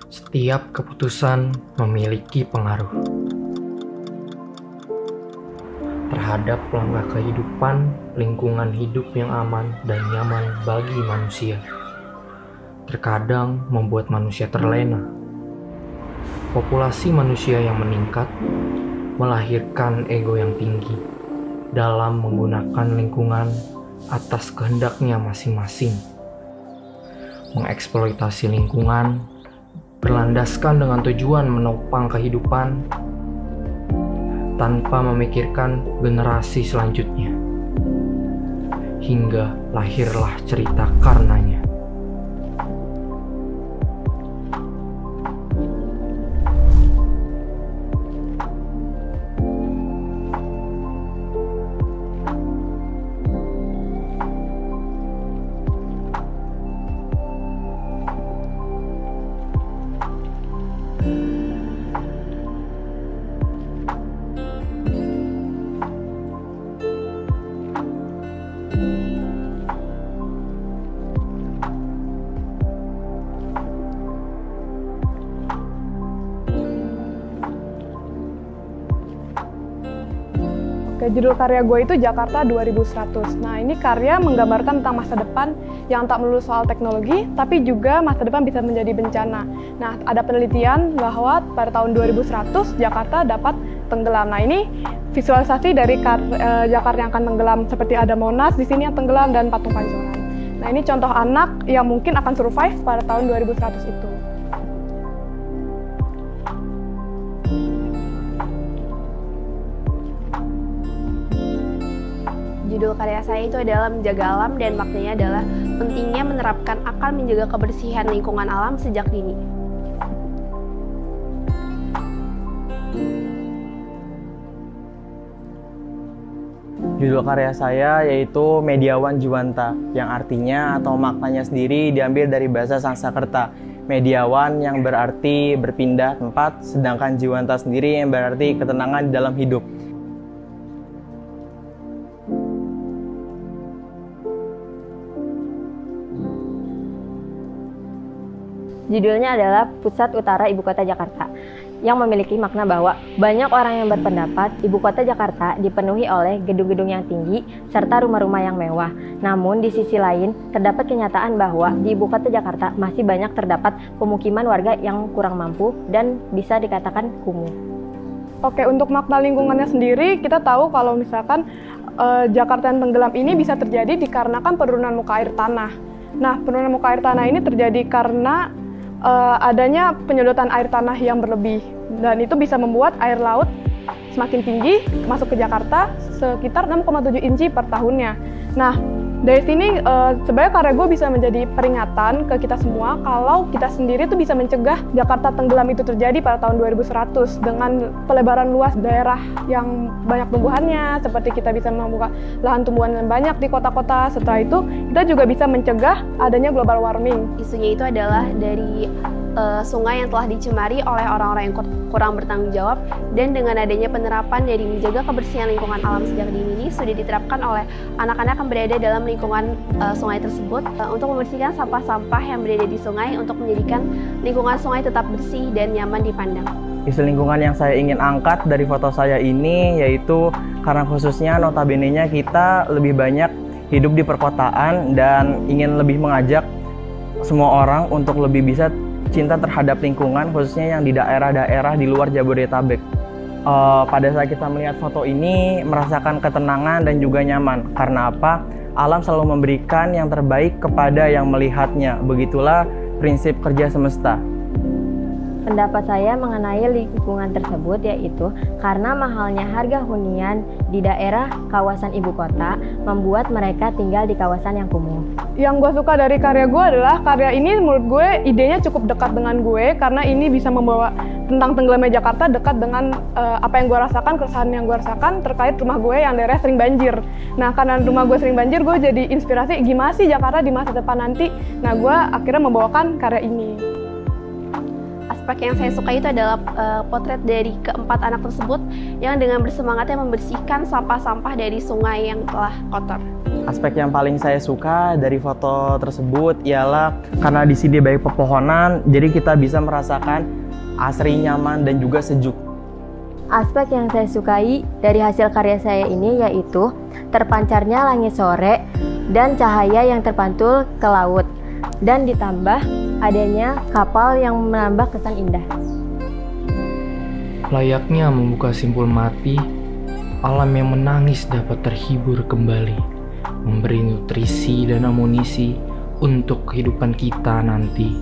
Setiap keputusan memiliki pengaruh terhadap langkah kehidupan, lingkungan hidup yang aman dan nyaman bagi manusia. Terkadang membuat manusia terlena. Populasi manusia yang meningkat melahirkan ego yang tinggi dalam menggunakan lingkungan atas kehendaknya masing-masing. Mengeksploitasi lingkungan berlandaskan dengan tujuan menopang kehidupan tanpa memikirkan generasi selanjutnya. Hingga lahirlah cerita karenanya. Judul karya gue itu Jakarta 2100. Nah, ini karya menggambarkan tentang masa depan yang tak melulu soal teknologi, tapi juga masa depan bisa menjadi bencana. Nah, ada penelitian bahwa pada tahun 2100 Jakarta dapat tenggelam. Nah, ini visualisasi dari Jakarta yang akan tenggelam, seperti ada Monas di sini yang tenggelam dan Patung Pancoran. Nah, ini contoh anak yang mungkin akan survive pada tahun 2100 itu. Judul karya saya itu adalah Menjaga Alam dan maknanya adalah pentingnya menerapkan akal menjaga kebersihan lingkungan alam sejak dini. Judul karya saya yaitu Mediawan Jiwanta, yang artinya atau maknanya sendiri diambil dari bahasa Sanskerta. Mediawan yang berarti berpindah tempat, sedangkan Jiwanta sendiri yang berarti ketenangan di dalam hidup. Judulnya adalah Pusat Utara Ibu Kota Jakarta, yang memiliki makna bahwa banyak orang yang berpendapat Ibu Kota Jakarta dipenuhi oleh gedung-gedung yang tinggi serta rumah-rumah yang mewah. Namun di sisi lain, terdapat kenyataan bahwa di Ibu Kota Jakarta masih banyak terdapat pemukiman warga yang kurang mampu dan bisa dikatakan kumuh. Oke, untuk makna lingkungannya sendiri, kita tahu kalau misalkan Jakarta yang tenggelam ini bisa terjadi dikarenakan penurunan muka air tanah. Nah, penurunan muka air tanah ini terjadi karena adanya penyedotan air tanah yang berlebih, dan itu bisa membuat air laut semakin tinggi masuk ke Jakarta sekitar 6,7 inci per tahunnya. Nah, dari sini sebenarnya karya gue bisa menjadi peringatan ke kita semua kalau kita sendiri tuh bisa mencegah Jakarta tenggelam itu terjadi pada tahun 2100 dengan pelebaran luas daerah yang banyak tumbuhannya, seperti kita bisa membuka lahan tumbuhan yang banyak di kota-kota. Setelah itu kita juga bisa mencegah adanya global warming. Isunya itu adalah dari sungai yang telah dicemari oleh orang-orang yang kurang bertanggung jawab, dan dengan adanya penerapan dari menjaga kebersihan lingkungan alam sejak dini ini sudah diterapkan oleh anak-anak yang berada dalam lingkungan sungai tersebut untuk membersihkan sampah-sampah yang berada di sungai untuk menjadikan lingkungan sungai tetap bersih dan nyaman dipandang. Isu lingkungan yang saya ingin angkat dari foto saya ini yaitu karena khususnya notabene-nya kita lebih banyak hidup di perkotaan dan ingin lebih mengajak semua orang untuk lebih bisa cinta terhadap lingkungan, khususnya yang di daerah-daerah di luar Jabodetabek. Pada saat kita melihat foto ini, merasakan ketenangan dan juga nyaman. Karena apa? Alam selalu memberikan yang terbaik kepada yang melihatnya. Begitulah prinsip kerja semesta. Pendapat saya mengenai lingkungan tersebut yaitu karena mahalnya harga hunian di daerah kawasan ibu kota membuat mereka tinggal di kawasan yang kumuh. Yang gue suka dari karya gue adalah karya ini menurut gue idenya cukup dekat dengan gue karena ini bisa membawa tentang tenggelamnya Jakarta dekat dengan apa yang gue rasakan, keresahan yang gue rasakan terkait rumah gue yang daerah sering banjir. Nah, karena rumah gue sering banjir, gue jadi inspirasi gimana sih Jakarta di masa depan nanti. Nah, gue akhirnya membawakan karya ini. aspek yang saya suka itu adalah potret dari keempat anak tersebut yang dengan bersemangatnya membersihkan sampah-sampah dari sungai yang telah kotor. Aspek yang paling saya suka dari foto tersebut ialah karena di sini banyak pepohonan, jadi kita bisa merasakan asri, nyaman, dan juga sejuk. Aspek yang saya sukai dari hasil karya saya ini yaitu terpancarnya langit sore dan cahaya yang terpantul ke laut, dan ditambah adanya kapal yang menambah kesan indah. Layaknya membuka simpul mati, alam yang menangis dapat terhibur kembali, memberi nutrisi dan amunisi untuk kehidupan kita nanti.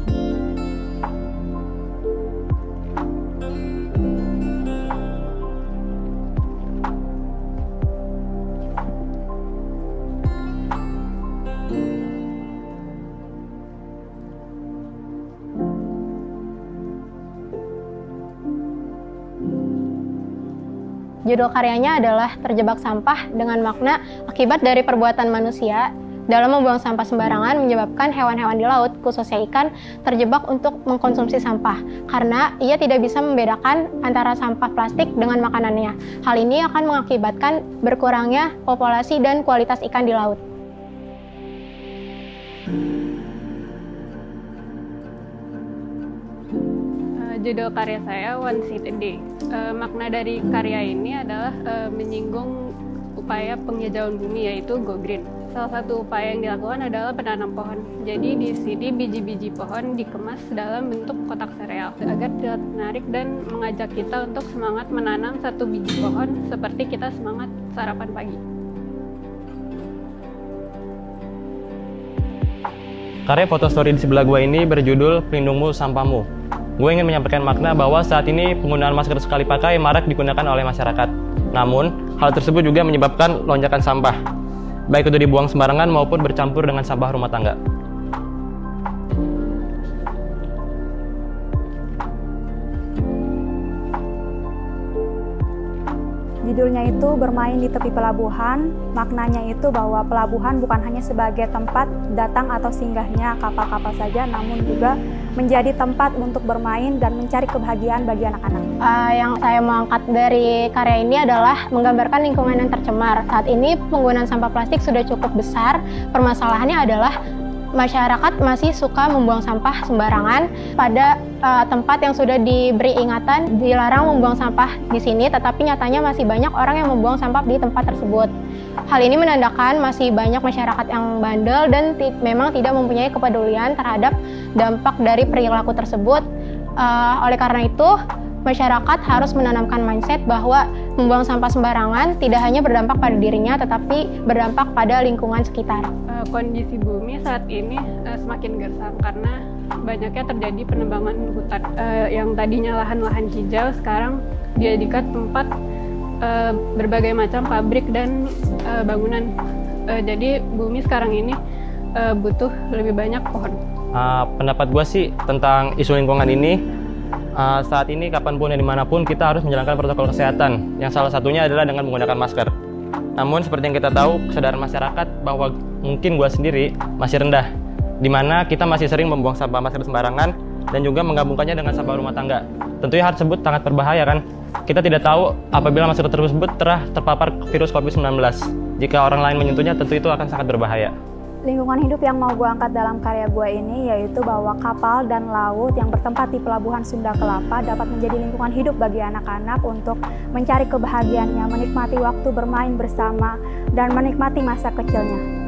Judul karyanya adalah Terjebak Sampah dengan makna akibat dari perbuatan manusia dalam membuang sampah sembarangan menyebabkan hewan-hewan di laut, khususnya ikan, terjebak untuk mengkonsumsi sampah karena ia tidak bisa membedakan antara sampah plastik dengan makanannya. Hal ini akan mengakibatkan berkurangnya populasi dan kualitas ikan di laut. Judul karya saya One Seed a Day. Makna dari karya ini adalah menyinggung upaya penghijauan bumi, yaitu Go Green. Salah satu upaya yang dilakukan adalah penanam pohon. Jadi di sini biji-biji pohon dikemas dalam bentuk kotak sereal agar terlihat menarik dan mengajak kita untuk semangat menanam satu biji pohon seperti kita semangat sarapan pagi. Karya foto story di sebelah gua ini berjudul Pelindungmu Sampahmu. Gue ingin menyampaikan makna bahwa saat ini penggunaan masker sekali pakai marak digunakan oleh masyarakat. Namun, hal tersebut juga menyebabkan lonjakan sampah, baik itu dibuang sembarangan maupun bercampur dengan sampah rumah tangga. Judulnya itu bermain di tepi pelabuhan. Maknanya itu bahwa pelabuhan bukan hanya sebagai tempat datang atau singgahnya kapal-kapal saja, namun juga menjadi tempat untuk bermain dan mencari kebahagiaan bagi anak-anak. Yang saya mau angkat dari karya ini adalah menggambarkan lingkungan yang tercemar. Saat ini penggunaan sampah plastik sudah cukup besar. Permasalahannya adalah masyarakat masih suka membuang sampah sembarangan pada tempat yang sudah diberi ingatan dilarang membuang sampah di sini, tetapi nyatanya masih banyak orang yang membuang sampah di tempat tersebut. Hal ini menandakan masih banyak masyarakat yang bandel dan memang tidak mempunyai kepedulian terhadap dampak dari perilaku tersebut. Oleh karena itu, masyarakat harus menanamkan mindset bahwa membuang sampah sembarangan tidak hanya berdampak pada dirinya, tetapi berdampak pada lingkungan sekitar. Kondisi bumi saat ini semakin gersang karena banyaknya terjadi penebangan hutan. Yang tadinya lahan-lahan hijau sekarang dijadikan tempat berbagai macam pabrik dan bangunan. Jadi bumi sekarang ini butuh lebih banyak pohon. Pendapat gue sih tentang isu lingkungan ini, saat ini kapanpun dan dimanapun kita harus menjalankan protokol kesehatan, yang salah satunya adalah dengan menggunakan masker. Namun seperti yang kita tahu, kesadaran masyarakat bahwa mungkin gue sendiri masih rendah, di mana kita masih sering membuang sampah masker sembarangan dan juga menggabungkannya dengan sampah rumah tangga. Tentunya hal tersebut sangat berbahaya kan? Kita tidak tahu apabila masker tersebut telah terpapar virus COVID-19. Jika orang lain menyentuhnya, tentu itu akan sangat berbahaya. Lingkungan hidup yang mau gue angkat dalam karya gue ini yaitu bahwa kapal dan laut yang bertempat di pelabuhan Sunda Kelapa dapat menjadi lingkungan hidup bagi anak-anak untuk mencari kebahagiaannya, menikmati waktu bermain bersama, dan menikmati masa kecilnya.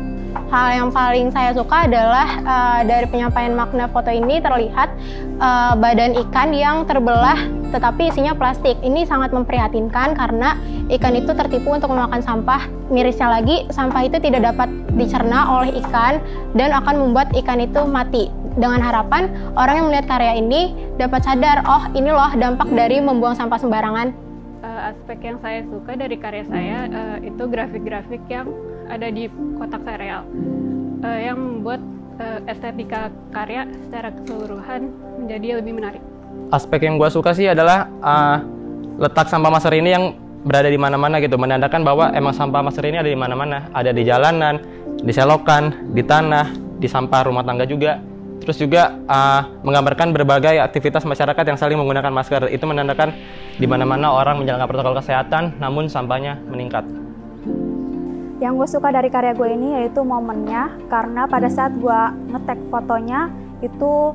Hal yang paling saya suka adalah dari penyampaian makna foto ini terlihat badan ikan yang terbelah tetapi isinya plastik. Ini sangat memprihatinkan karena ikan itu tertipu untuk memakan sampah. Mirisnya lagi, sampah itu tidak dapat dicerna oleh ikan dan akan membuat ikan itu mati. Dengan harapan orang yang melihat karya ini dapat sadar, oh ini loh dampak dari membuang sampah sembarangan. Aspek yang saya suka dari karya saya itu grafik-grafik yang ada di kotak sereal yang membuat estetika karya secara keseluruhan menjadi lebih menarik. Aspek yang gue suka sih adalah letak sampah masker ini yang berada di mana-mana gitu, menandakan bahwa emang sampah masker ini ada di mana-mana, ada di jalanan, di selokan, di tanah, di sampah rumah tangga juga. Terus juga menggambarkan berbagai aktivitas masyarakat yang saling menggunakan masker. Itu menandakan di mana-mana orang menjalankan protokol kesehatan, namun sampahnya meningkat. Yang gue suka dari karya gue ini yaitu momennya, karena pada saat gue nge-tag fotonya itu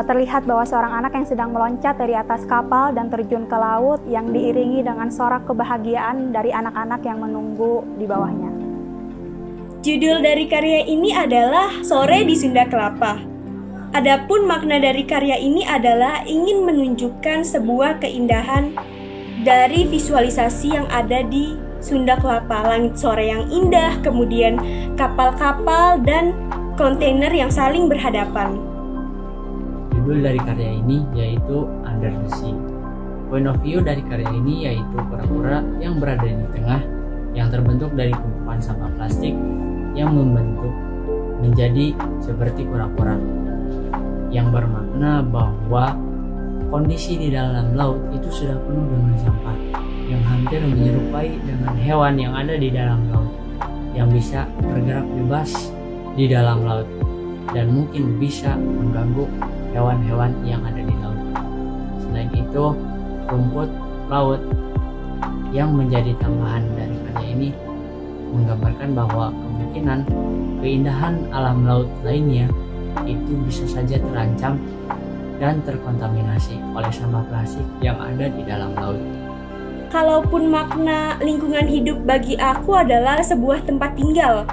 terlihat bahwa seorang anak yang sedang meloncat dari atas kapal dan terjun ke laut yang diiringi dengan sorak kebahagiaan dari anak-anak yang menunggu di bawahnya. Judul dari karya ini adalah Sore di Sunda Kelapa. Adapun makna dari karya ini adalah ingin menunjukkan sebuah keindahan dari visualisasi yang ada di Sunda Kelapa. Langit sore yang indah, kemudian kapal-kapal dan kontainer yang saling berhadapan. Judul dari karya ini yaitu Under the Sea. Point of view dari karya ini yaitu kura-kura yang berada di tengah, yang terbentuk dari tumpukan sampah plastik yang membentuk menjadi seperti kura-kura, yang bermakna bahwa kondisi di dalam laut itu sudah penuh dengan sampah yang hampir menyerupai dengan hewan yang ada di dalam laut, yang bisa bergerak bebas di dalam laut dan mungkin bisa mengganggu hewan-hewan yang ada di laut. Selain itu, rumput laut yang menjadi tambahan dari karya ini menggambarkan bahwa kemungkinan keindahan alam laut lainnya itu bisa saja terancam dan terkontaminasi oleh sampah plastik yang ada di dalam laut. Kalaupun makna lingkungan hidup bagi aku adalah sebuah tempat tinggal,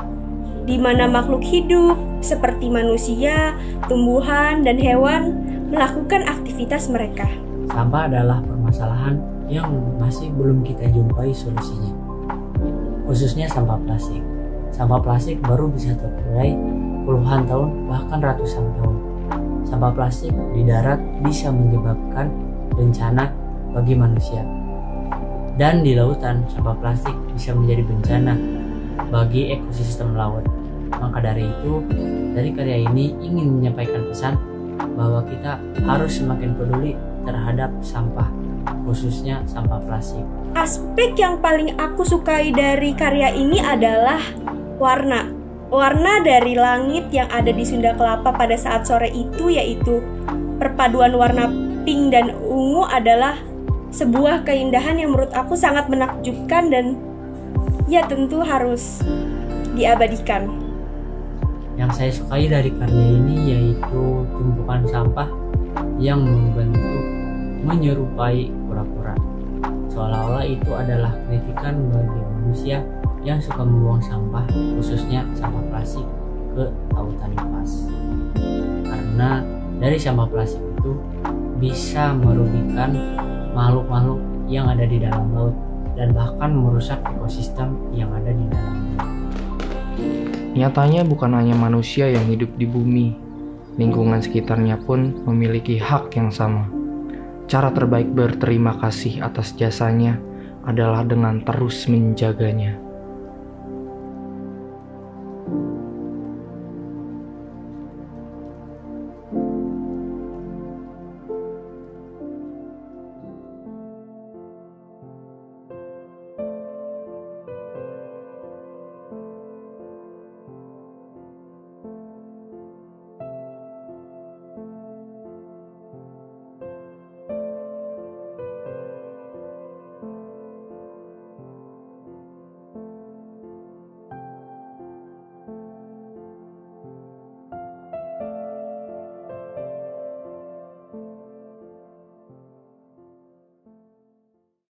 di mana makhluk hidup seperti manusia, tumbuhan, dan hewan melakukan aktivitas mereka. Sampah adalah permasalahan yang masih belum kita jumpai solusinya, khususnya sampah plastik. Sampah plastik baru bisa terurai puluhan tahun, bahkan ratusan tahun. Sampah plastik di darat bisa menyebabkan bencana bagi manusia. Dan di lautan, sampah plastik bisa menjadi bencana bagi ekosistem laut. Maka dari itu, dari karya ini ingin menyampaikan pesan bahwa kita harus semakin peduli terhadap sampah, khususnya sampah plastik. Aspek yang paling aku sukai dari karya ini adalah warna. Warna dari langit yang ada di Sunda Kelapa pada saat sore itu, yaitu perpaduan warna pink dan ungu, adalah sebuah keindahan yang menurut aku sangat menakjubkan dan ya tentu harus diabadikan. Yang saya sukai dari karya ini yaitu tumpukan sampah yang membentuk menyerupai kura-kura. Seolah-olah itu adalah kritikan bagi manusia yang suka membuang sampah, khususnya sampah plastik, ke lautan lepas. Karena dari sampah plastik itu bisa merugikan makhluk-makhluk yang ada di dalam laut dan bahkan merusak ekosistem yang ada di dalamnya. Nyatanya bukan hanya manusia yang hidup di bumi, lingkungan sekitarnya pun memiliki hak yang sama. Cara terbaik berterima kasih atas jasanya adalah dengan terus menjaganya.